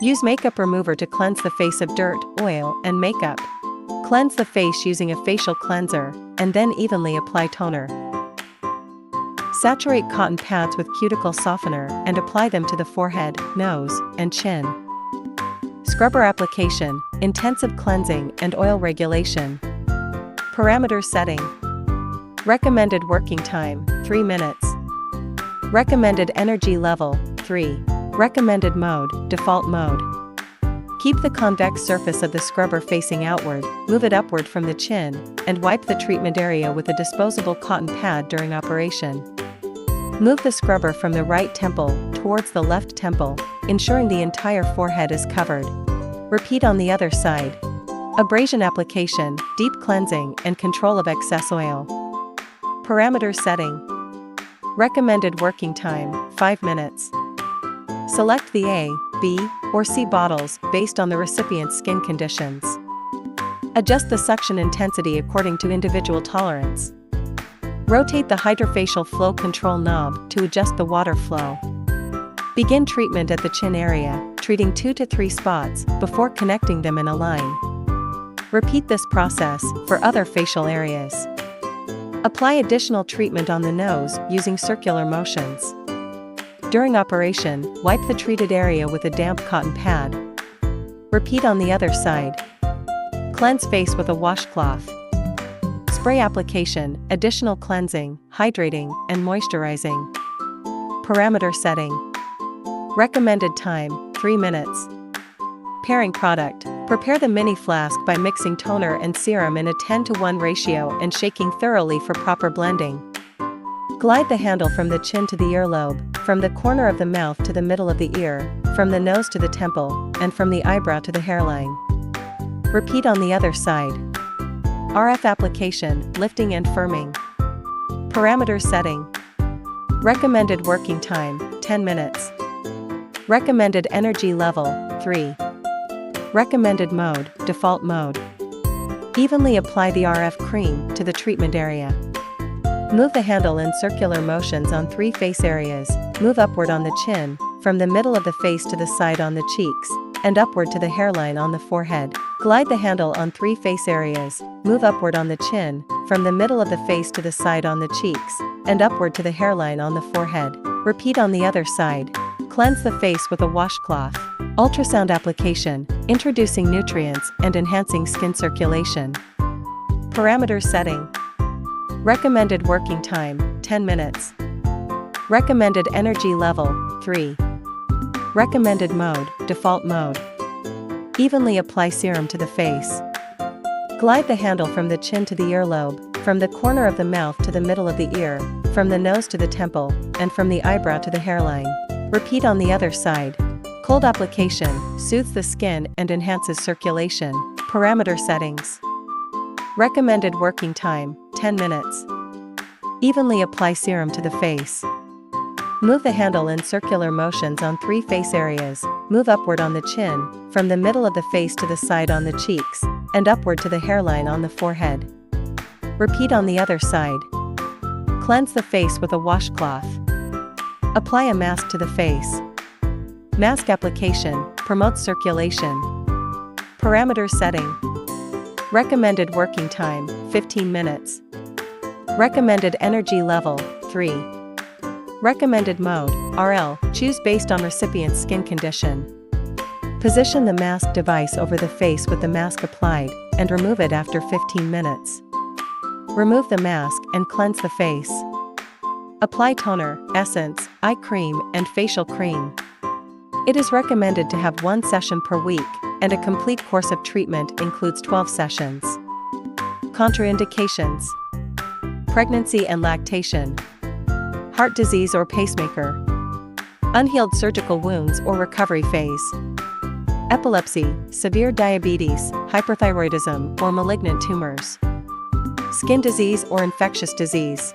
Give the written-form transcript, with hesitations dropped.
Use makeup remover to cleanse the face of dirt, oil, and makeup. Cleanse the face using a facial cleanser, and then evenly apply toner. Saturate cotton pads with cuticle softener and apply them to the forehead, nose, and chin. Scrubber application, intensive cleansing and oil regulation. Parameter setting. Recommended working time, 3 minutes. Recommended energy level, 3. Recommended mode, default mode. Keep the convex surface of the scrubber facing outward, move it upward from the chin, and wipe the treatment area with a disposable cotton pad during operation. Move the scrubber from the right temple towards the left temple, ensuring the entire forehead is covered. Repeat on the other side. Abrasion application, deep cleansing and control of excess oil. Parameter setting. Recommended working time, 5 minutes. Select the A, B, or C bottles based on the recipient's skin conditions. Adjust the suction intensity according to individual tolerance. Rotate the hydrofacial flow control knob to adjust the water flow. Begin treatment at the chin area, treating 2 to 3 spots before connecting them in a line. Repeat this process for other facial areas. Apply additional treatment on the nose using circular motions. During operation, wipe the treated area with a damp cotton pad. Repeat on the other side. Cleanse face with a washcloth. Spray application, additional cleansing, hydrating, and moisturizing. Parameter setting. Recommended time, 3 minutes. Pairing product. Prepare the mini flask by mixing toner and serum in a 10:1 ratio and shaking thoroughly for proper blending. Glide the handle from the chin to the earlobe, from the corner of the mouth to the middle of the ear, from the nose to the temple, and from the eyebrow to the hairline. Repeat on the other side. RF application, lifting and firming. Parameter setting. Recommended working time, 10 minutes. Recommended energy level, 3. Recommended mode, default mode. Evenly apply the RF cream to the treatment area. Move the handle in circular motions on 3 face areas, move upward on the chin, from the middle of the face to the side on the cheeks, and upward to the hairline on the forehead. Glide the handle on 3 face areas, move upward on the chin, from the middle of the face to the side on the cheeks, and upward to the hairline on the forehead. Repeat on the other side. Cleanse the face with a washcloth. Ultrasound application, introducing nutrients and enhancing skin circulation. Parameter setting. Recommended working time, 10 minutes. Recommended energy level, 3. Recommended mode, default mode. Evenly apply serum to the face. Glide the handle from the chin to the earlobe, from the corner of the mouth to the middle of the ear, from the nose to the temple, and from the eyebrow to the hairline. Repeat on the other side. Cold application, soothes the skin and enhances circulation. Parameter settings. Recommended working time, 10 minutes. Evenly apply serum to the face. Move the handle in circular motions on 3 face areas, move upward on the chin, from the middle of the face to the side on the cheeks, and upward to the hairline on the forehead. Repeat on the other side. Cleanse the face with a washcloth. Apply a mask to the face. Mask application, promotes circulation. Parameter setting. Recommended working time, 15 minutes. Recommended energy level, 3. Recommended mode, RL, choose based on recipient's skin condition. Position the mask device over the face with the mask applied, and remove it after 15 minutes. Remove the mask and cleanse the face. Apply toner, essence, eye cream, and facial cream. It is recommended to have 1 session per week, and a complete course of treatment includes 12 sessions. Contraindications: pregnancy and lactation, heart disease or pacemaker, unhealed surgical wounds or recovery phase, epilepsy, severe diabetes, hyperthyroidism or malignant tumors, skin disease or infectious disease.